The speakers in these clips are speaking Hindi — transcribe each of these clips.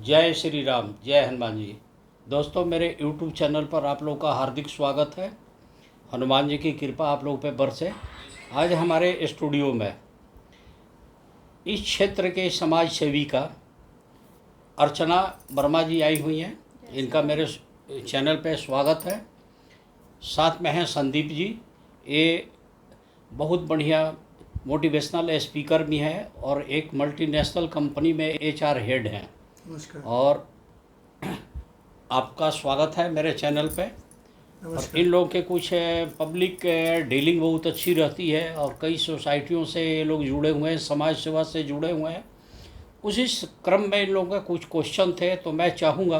जय श्री राम, जय हनुमान जी। दोस्तों, मेरे YouTube चैनल पर आप लोगों का हार्दिक स्वागत है। हनुमान जी की कृपा आप लोगों पे बरसे। आज हमारे स्टूडियो में इस क्षेत्र के समाज सेविका अर्चना वर्मा जी आई हुई हैं। इनका मेरे चैनल पे स्वागत है। साथ में हैं संदीप जी। ये बहुत बढ़िया मोटिवेशनल स्पीकर भी हैं और एक मल्टीनेशनल कंपनी में HR हेड हैं। नमस्कार। और आपका स्वागत है मेरे चैनल पे। और इन लोगों के कुछ पब्लिक डीलिंग बहुत अच्छी रहती है और कई सोसाइटियों से ये लोग जुड़े हुए हैं, समाज सेवा से जुड़े हुए हैं। उसी क्रम में इन लोगों के कुछ क्वेश्चन थे, तो मैं चाहूँगा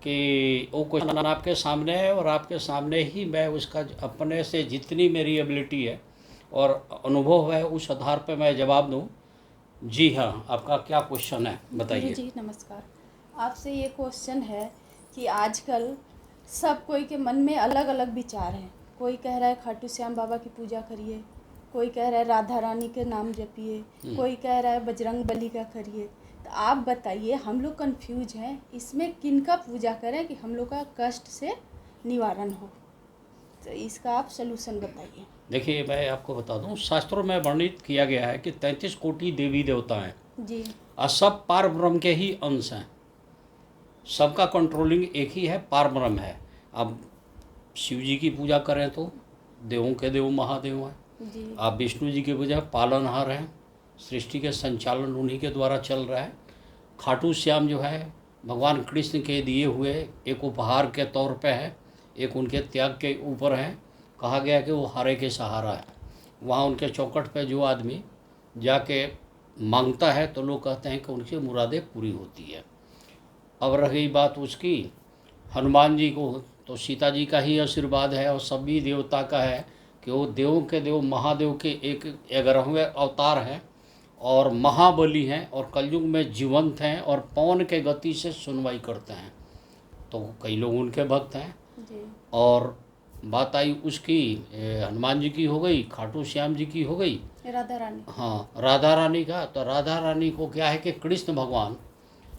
कि वो क्वेश्चन आपके सामने है और आपके सामने ही मैं उसका अपने से जितनी मेरी एबिलिटी है और अनुभव है उस आधार पर मैं जवाब दूँ। जी हाँ, आपका क्या क्वेश्चन है बताइए। जी नमस्कार। आपसे ये क्वेश्चन है कि आजकल सब कोई के मन में अलग अलग विचार हैं। कोई कह रहा है खाटू श्याम बाबा की पूजा करिए, कोई कह रहा है राधा रानी के नाम जपिए, कोई कह रहा है बजरंग बली का करिए। तो आप बताइए, हम लोग कंफ्यूज हैं इसमें किनका पूजा करें कि हम लोग का कष्ट से निवारण हो। तो इसका आप सलूशन बताइए। देखिए, मैं आपको बता दूं, शास्त्रों में वर्णित किया गया है कि 33 कोटि देवी देवता हैं जी। और सब पार ब्रह्म के ही अंश हैं। सबका कंट्रोलिंग एक ही है, पार ब्रह्म है। अब शिव जी की पूजा करें तो देवों के देव महादेव हैं। जी। आप विष्णु जी की पूजा पालनहार हैं, सृष्टि के संचालन उन्हीं के द्वारा चल रहा है। खाटू श्याम जो है भगवान कृष्ण के दिए हुए एक उपहार के तौर पे है, एक उनके त्याग के ऊपर है। कहा गया कि वो हारे के सहारा है। वहाँ उनके चौखट पे जो आदमी जाके मांगता है तो लोग कहते हैं कि उनकी मुरादें पूरी होती है। अब रही बात उसकी, हनुमान जी को तो सीता जी का ही आशीर्वाद है और सभी देवता का है कि वो देवों के देव महादेव के एक 11वें अवतार हैं और महाबली हैं और कलयुग में जीवंत हैं और पवन के गति से सुनवाई करते हैं। तो कई लोग उनके भक्त हैं। जी। और बात आई उसकी, हनुमान जी की हो गई, खाटू श्याम जी की हो गई, राधा रानी। हाँ राधा रानी का। तो राधा रानी को क्या है कि कृष्ण भगवान,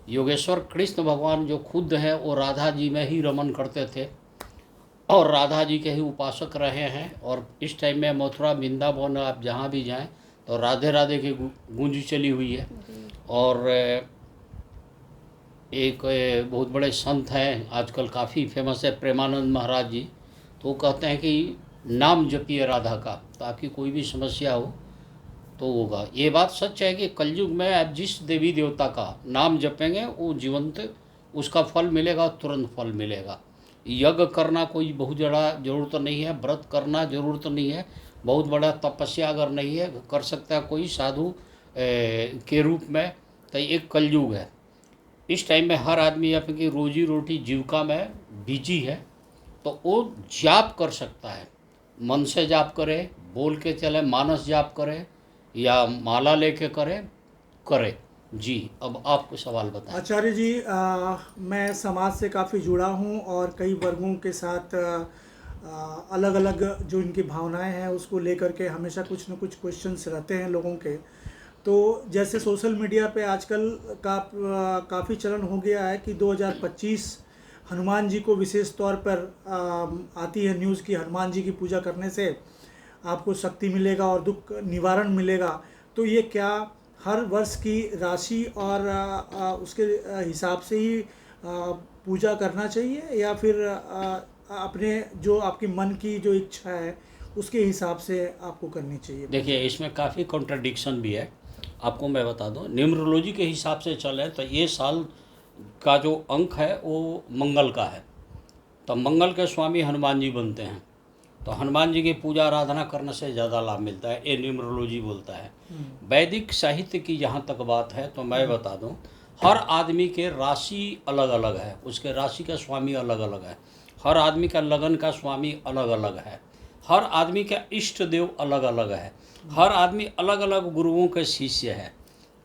योगेश्वर कृष्ण भगवान जो खुद है वो राधा जी में ही रमन करते थे और राधा जी के ही उपासक रहे हैं। और इस टाइम में मथुरा वृंदावन आप जहाँ भी जाएं तो राधे राधे की गूंज चली हुई है। और एक बहुत बड़े संत हैं आजकल काफ़ी फेमस है, प्रेमानंद महाराज जी। तो वो कहते हैं कि नाम जपिए राधा का, तो आपकी कोई भी समस्या हो तो होगा। ये बात सच है कि कलयुग में आप जिस देवी देवता का नाम जपेंगे वो जीवंत उसका फल मिलेगा, तुरंत फल मिलेगा। यज्ञ करना कोई बहुत बड़ा ज़रूरत नहीं है, व्रत करना ज़रूरत नहीं है, बहुत बड़ा तपस्या अगर नहीं है कर सकता है कोई साधु के रूप में। तो एक कलयुग है। इस टाइम में हर आदमी अपनी रोजी रोटी जीविका में बिजी है, तो वो जाप कर सकता है। मन से जाप करे, बोल के चले, मानस जाप करे या माला लेके करे। जी, अब आपको सवाल बताएं। आचार्य जी, मैं समाज से काफ़ी जुड़ा हूँ और कई वर्गों के साथ अलग अलग जो इनकी भावनाएं हैं उसको लेकर के हमेशा कुछ न कुछ क्वेश्चंस रहते हैं लोगों के। तो जैसे सोशल मीडिया पे आजकल काफ़ी चलन हो गया है कि 2025 हनुमान जी को विशेष तौर पर आती है न्यूज़ की हनुमान जी की पूजा करने से आपको शक्ति मिलेगा और दुख निवारण मिलेगा। तो ये क्या हर वर्ष की राशि और उसके हिसाब से ही पूजा करना चाहिए या फिर अपने जो आपकी मन की जो इच्छा है उसके हिसाब से आपको करनी चाहिए? देखिए, इसमें काफ़ी कॉन्ट्रडिक्शन भी है। आपको मैं बता दूं, न्यूमरोलॉजी के हिसाब से चले तो ये साल का जो अंक है वो मंगल का है। तो मंगल के स्वामी हनुमान जी बनते हैं। तो हनुमान जी की पूजा आराधना करने से ज़्यादा लाभ मिलता है, ये न्यूमरोलॉजी बोलता है। वैदिक साहित्य की जहाँ तक बात है तो मैं बता दूं, हर आदमी के राशि अलग अलग है, उसके राशि का स्वामी अलग अलग है। हर आदमी का लगन का स्वामी अलग अलग है। हर आदमी का इष्ट देव अलग अलग है। हर आदमी अलग अलग गुरुओं के शिष्य है।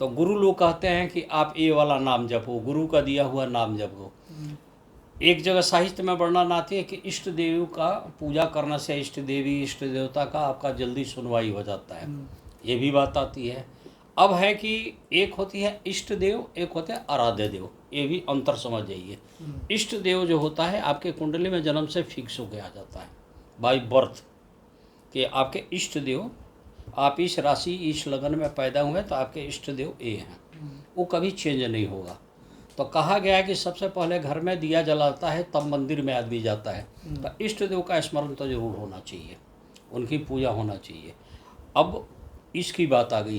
तो गुरु लोग कहते हैं कि आप ये वाला नाम जपो, गुरु का दिया हुआ नाम जपो। एक जगह साहित्य में वर्णन आती है कि इष्ट देव का पूजा करने से इष्ट देवी इष्ट देवता का आपका जल्दी सुनवाई हो जाता है, ये भी बात आती है। अब है कि एक होती है इष्ट देव, एक होता है आराध्य देव, ये भी अंतर समझ जाइए। इष्ट देव जो होता है आपके कुंडली में जन्म से फिक्स होके आ जाता है बाय बर्थ, कि आपके इष्ट देव, आप इस राशि इस लगन में पैदा हुए तो आपके इष्ट देव ये हैं, वो कभी चेंज नहीं होगा। तो कहा गया है कि सबसे पहले घर में दिया जलाता है तब मंदिर में आदमी जाता है, तो इष्ट देव का स्मरण तो जरूर होना चाहिए, उनकी पूजा होना चाहिए। अब इसकी बात आ गई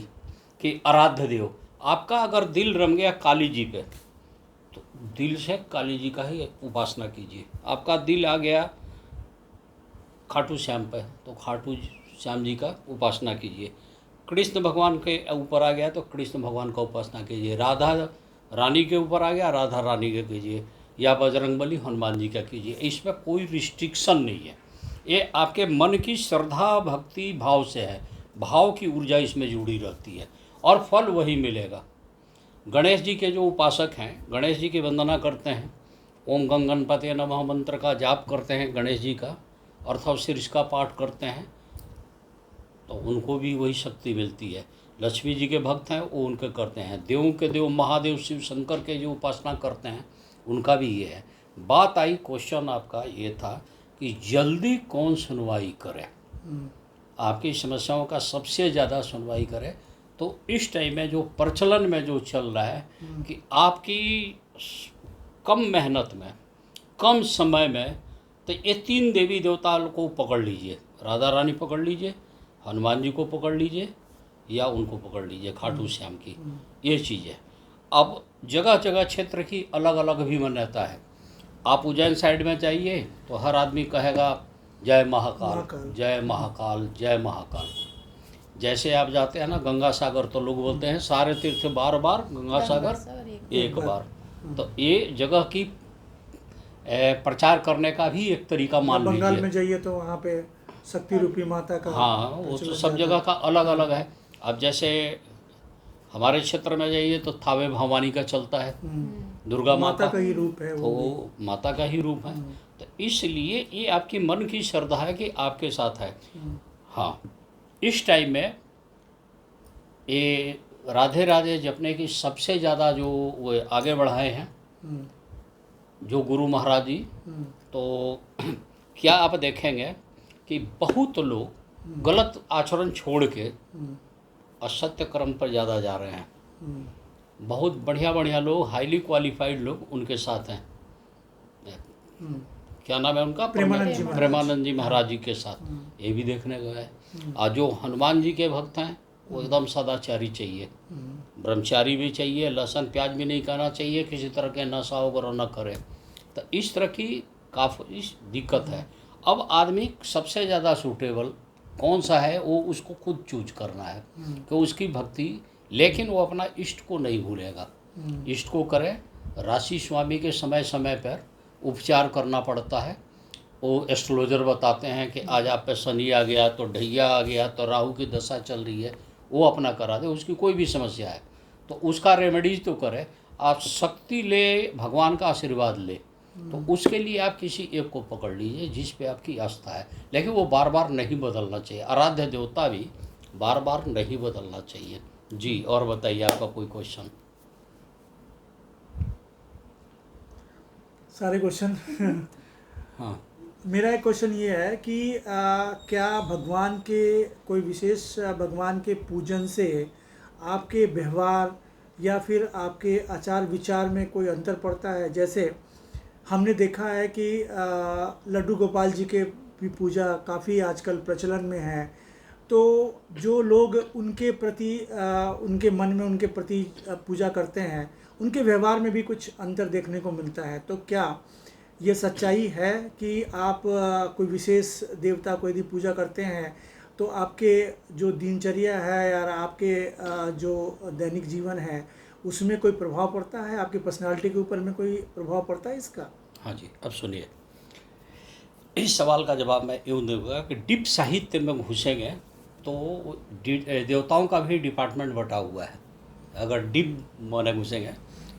कि आराध्य देव, आपका अगर दिल रम गया काली जी पे तो दिल से काली जी का ही उपासना कीजिए। आपका दिल आ गया खाटू श्याम पे तो खाटू श्याम जी का उपासना कीजिए। कृष्ण भगवान के ऊपर आ गया तो कृष्ण भगवान का उपासना कीजिए। राधा रानी के ऊपर आ गया राधा रानी का कीजिए, या बजरंगबली हनुमान जी का कीजिए। इसमें कोई रिस्ट्रिक्शन नहीं है, ये आपके मन की श्रद्धा भक्ति भाव से है, भाव की ऊर्जा इसमें जुड़ी रहती है और फल वही मिलेगा। गणेश जी के जो उपासक हैं, गणेश जी की वंदना करते हैं, ओम गंग गणपते नमः मंत्र का जाप करते हैं गणेश जी का, अर्थशीर्ष का पाठ करते हैं, तो उनको भी वही शक्ति मिलती है। लक्ष्मी जी के भक्त हैं वो उनके करते हैं। देवों के देव महादेव शिव शंकर के जो उपासना करते हैं उनका भी ये है। बात आई, क्वेश्चन आपका ये था कि जल्दी कौन सुनवाई करे, आपकी समस्याओं का सबसे ज़्यादा सुनवाई करे। तो इस टाइम में जो प्रचलन में जो चल रहा है कि आपकी कम मेहनत में कम समय में, तो ये 3 देवी देवता को पकड़ लीजिए, राधा रानी पकड़ लीजिए, हनुमान जी को पकड़ लीजिए, या उनको पकड़ लीजिए खाटू श्याम की, ये चीज़ है। अब जगह जगह क्षेत्र की अलग अलग भी मान्यता है। आप उज्जैन साइड में जाइए तो हर आदमी कहेगा जय महाकाल जय महाकाल जय महाकाल। जैसे आप जाते हैं ना गंगा सागर तो लोग बोलते हैं सारे तीर्थ बार बार गंगा सागर एक बार। तो ये जगह की प्रचार करने का भी एक तरीका मान लीजिए। बंगाल में जाइए तो वहाँ पे शक्ति रूपी माता का, हाँ वो तो सब जगह का अलग अलग है। अब जैसे हमारे क्षेत्र में जाइए तो थावे भवानी का चलता है, दुर्गा माता का ही रूप है, वो माता का ही रूप है। तो इसलिए ये आपकी मन की श्रद्धा है कि आपके साथ है। हाँ, इस टाइम में ये राधे राधे जपने की सबसे ज़्यादा जो वो आगे बढ़ाए हैं जो गुरु महाराज जी, तो क्या आप देखेंगे कि बहुत लोग गलत आचरण छोड़ के असत्य कर्म पर ज़्यादा जा रहे हैं। बहुत बढ़िया बढ़िया लोग, हाईली क्वालिफाइड लोग उनके साथ हैं। क्या नाम है उनका? प्रेमानंद जी महाराज जी के साथ ये भी देखने को है। और जो हनुमान जी के भक्त हैं वो एकदम सदाचारी चाहिए, ब्रह्मचारी भी चाहिए, लहसुन प्याज भी नहीं खाना चाहिए, किसी तरह के नशा वगैरह न करे। तो इस तरह की काफ़ी दिक्कत है। अब आदमी सबसे ज़्यादा सूटेबल कौन सा है वो उसको खुद चूज करना है कि उसकी भक्ति, लेकिन वो अपना इष्ट को नहीं भूलेगा। इष्ट को करे। राशि स्वामी के समय समय पर उपचार करना पड़ता है। वो एस्ट्रोलॉजर बताते हैं कि आज आप पे शनि आ गया तो ढैया आ गया तो राहु की दशा चल रही है, वो अपना करा दे। उसकी कोई भी समस्या है तो उसका रेमेडीज तो करे। आप शक्ति ले, भगवान का आशीर्वाद ले, तो उसके लिए आप किसी एक को पकड़ लीजिए जिस पे आपकी आस्था है, लेकिन वो बार बार नहीं बदलना चाहिए। आराध्य देवता भी बार बार नहीं बदलना चाहिए। जी, और बताइए आपका कोई क्वेश्चन? सारे क्वेश्चन हाँ, मेरा एक क्वेश्चन ये है कि क्या भगवान के कोई विशेष भगवान के पूजन से आपके व्यवहार या फिर आपके आचार विचार में कोई अंतर पड़ता है? जैसे हमने देखा है कि लड्डू गोपाल जी के भी पूजा काफ़ी आजकल प्रचलन में है, तो जो लोग उनके प्रति उनके मन में उनके प्रति पूजा करते हैं, उनके व्यवहार में भी कुछ अंतर देखने को मिलता है। तो क्या ये सच्चाई है कि आप कोई विशेष देवता को यदि पूजा करते हैं तो आपके जो दिनचर्या है या आपके जो दैनिक जीवन है उसमें कोई प्रभाव पड़ता है? आपकी पर्सनालिटी के ऊपर में कोई प्रभाव पड़ता है इसका? हाँ जी, अब सुनिए, इस सवाल का जवाब मैं यूँ दूँगा कि डीप साहित्य में घुसेंगे तो देवताओं का भी डिपार्टमेंट बटा हुआ है। अगर डीप माने घुसेंगे,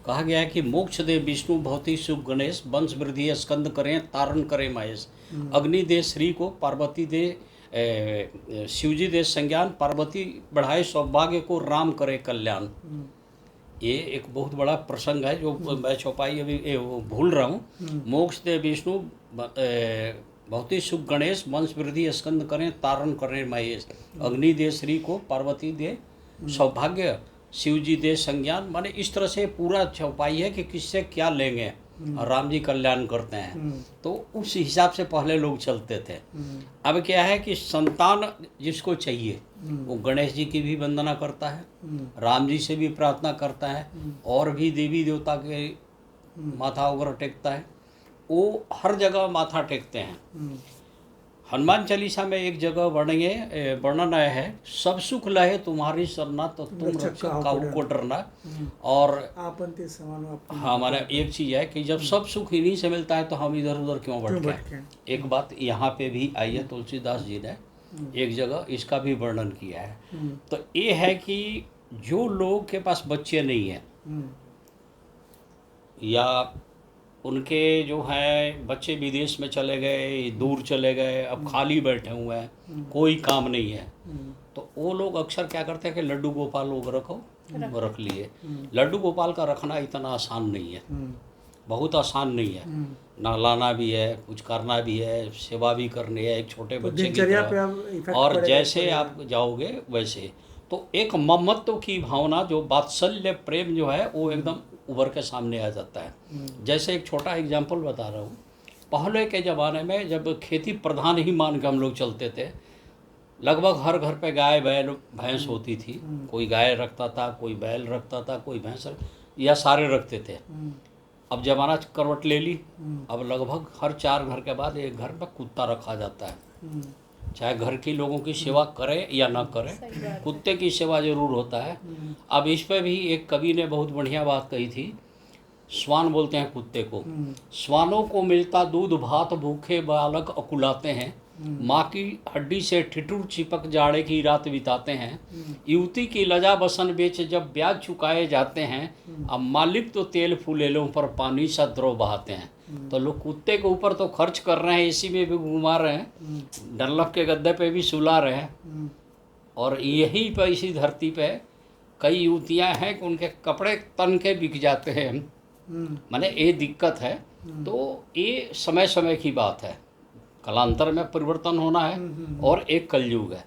कहा गया है कि मोक्ष दे विष्णु भौति सुख गणेश, वंश वृद्धि स्कंद करें तारण करें महेश, अग्नि दे श्री को पार्वती दे शिवजी दे संज्ञान, पार्वती बढ़ाए सौभाग्य को, राम करे कल्याण। ये एक बहुत बड़ा प्रसंग है जो मैं चौपाई अभी वो भूल रहा हूँ। मोक्ष दे विष्णु, भौतिक सुख गणेश, वंश वृद्धि स्कंद करें, तारण करें महेश। अग्नि दे श्री को, पार्वती दे सौभाग्य, शिवजी दे संज्ञान। माने इस तरह से पूरा चौपाई है कि किससे क्या लेंगे, और राम जी कल्याण करते हैं। तो उस हिसाब से पहले लोग चलते थे। अब क्या है कि संतान जिसको चाहिए वो गणेश जी की भी वंदना करता है, राम जी से भी प्रार्थना करता है, और भी देवी देवता के माथा वगैरह टेकता है। वो हर जगह माथा टेकते हैं। हनुमान चालीसा में एक जगह वर्णन आया है, सब सुख लहे तुम्हारी सरना, तो तुम रक्षा काहू को डरना। और हाँ, हमारा एक चीज़ है कि जब सब सुख इन्हीं से मिलता है तो हम इधर उधर क्यों भटकें। एक बात यहाँ पे भी आई है, तुलसीदास जी ने एक जगह इसका भी वर्णन किया है। तो ये है कि जो लोग के पास बच्चे नहीं हैं, या उनके जो हैं बच्चे विदेश में चले गए, दूर चले गए, अब खाली बैठे हुए हैं, कोई काम नहीं है, तो वो लोग अक्सर क्या करते हैं कि लड्डू गोपाल लोग रख लिए। लड्डू गोपाल का रखना इतना आसान नहीं है, बहुत आसान नहीं है। नहलाना भी है, कुछ करना भी है, सेवा भी करनी है एक छोटे बच्चे की तरह। और जैसे आप जाओगे वैसे, तो एक ममत्व की भावना, जो वात्सल्य प्रेम जो है वो एकदम उभर के सामने आ जाता है। जैसे एक छोटा एग्जाम्पल बता रहा हूँ। पहले के ज़माने में जब खेती प्रधान ही मान के हम लोग चलते थे, लगभग हर घर पे गाय बैल भैंस होती थी। कोई गाय रखता था, कोई बैल रखता था, कोई भैंस, या सारे रखते थे। अब जमाना करवट ले ली, अब लगभग हर 4 घर के बाद एक घर में कुत्ता रखा जाता है। चाहे घर के लोगों की सेवा करे या ना करे, कुत्ते की सेवा जरूर होता है। अब इस पे भी एक कवि ने बहुत बढ़िया बात कही थी। स्वान बोलते हैं कुत्ते को, स्वानों को मिलता दूध भात, भूखे बालक अकुलाते हैं, माँ की हड्डी से ठिठुर चिपक जाड़े की रात बिताते हैं। युवती की लजा बसन बेच जब ब्याज चुकाए जाते हैं, अब मालिक तो तेल फूलेलों पर पानी सा द्रव बहाते हैं। तो लोग कुत्ते के ऊपर तो खर्च कर रहे हैं, एसी में भी घुमा रहे हैं, डनलप के गद्दे पे भी सुला रहे हैं, और यही पे इसी धरती पे कई युवतियां हैं कि उनके कपड़े तन के बिक जाते हैं। माने ये दिक्कत है। तो ये समय समय की बात है, कालांतर में परिवर्तन होना है, और एक कलयुग है।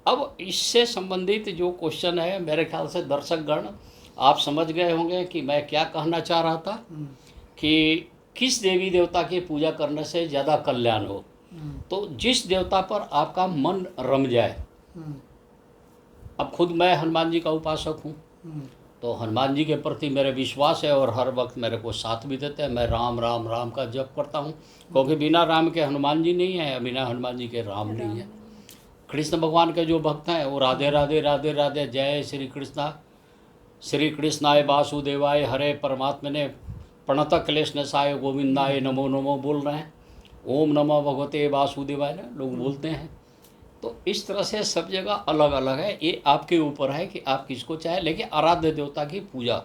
अब इससे संबंधित जो क्वेश्चन है, मेरे ख्याल से दर्शकगण आप समझ गए होंगे कि मैं क्या कहना चाह रहा था, कि किस देवी देवता की पूजा करने से ज़्यादा कल्याण हो। तो जिस देवता पर आपका मन रम जाए। अब खुद मैं हनुमान जी का उपासक हूँ, तो हनुमान जी के प्रति मेरे विश्वास है, और हर वक्त मेरे को साथ भी देते हैं। मैं राम राम राम का जप करता हूँ, क्योंकि बिना राम के हनुमान जी नहीं है, बिना हनुमान जी के राम नहीं है। कृष्ण भगवान के जो भक्त हैं वो राधे राधे राधे राधे, जय श्री कृष्णा, श्री कृष्णाय वासुदेवाय, हरे परमात्मने प्रणत क्लेश नसाय, गोविंदाय नमो नमो बोल रहे हैं। ओम नमो भगवते वासुदेवाय ना लोग बोलते हैं। तो इस तरह से सब जगह अलग अलग है, ये आपके ऊपर है कि आप किसको चाहे। लेकिन आराध्य देवता की पूजा,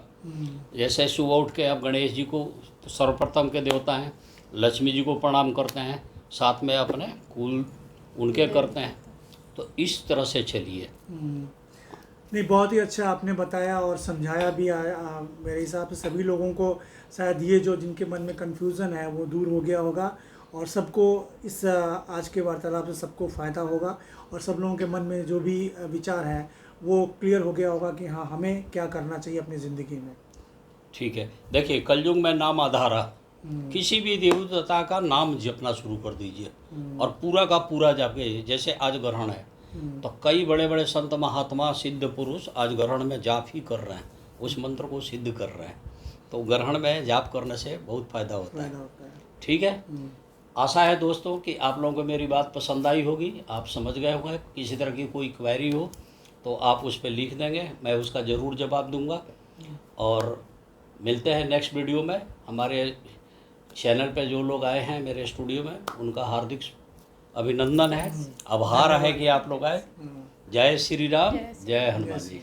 जैसे सुबह उठ के आप गणेश जी को सर्वप्रथम के देवता हैं, लक्ष्मी जी को प्रणाम करते हैं, साथ में अपने कुल उनके करते हैं। तो इस तरह से चलिए। नहीं, बहुत ही अच्छा आपने बताया और समझाया भी। मेरे हिसाब से सभी लोगों को शायद ये जो जिनके मन में कन्फ्यूज़न है वो दूर हो गया होगा, और सबको इस आज के वार्तालाप से सबको फ़ायदा होगा, और सब लोगों के मन में जो भी विचार है वो क्लियर हो गया होगा कि हाँ, हमें क्या करना चाहिए अपनी ज़िंदगी में। ठीक है, देखिए कलयुग में नाम आधारा, किसी भी देवी देवता का नाम जपना शुरू कर दीजिए, और पूरा का पूरा जाके, जैसे आज ग्रहण है तो कई बड़े बड़े संत महात्मा सिद्ध पुरुष आज ग्रहण में जाप ही कर रहे हैं, उस मंत्र को सिद्ध कर रहे हैं। तो ग्रहण में जाप करने से बहुत फायदा होता है। ठीक है, आशा है दोस्तों कि आप लोगों को मेरी बात पसंद आई होगी, आप समझ गए होंगे। किसी तरह की कोई क्वेरी हो तो आप उस पर लिख देंगे, मैं उसका ज़रूर जवाब दूंगा। और मिलते हैं नेक्स्ट वीडियो में। हमारे चैनल पे जो लोग आए हैं मेरे स्टूडियो में, उनका हार्दिक अभिनंदन है, आभार है कि आप लोग आए। जय श्री राम, जय हनुमान जी।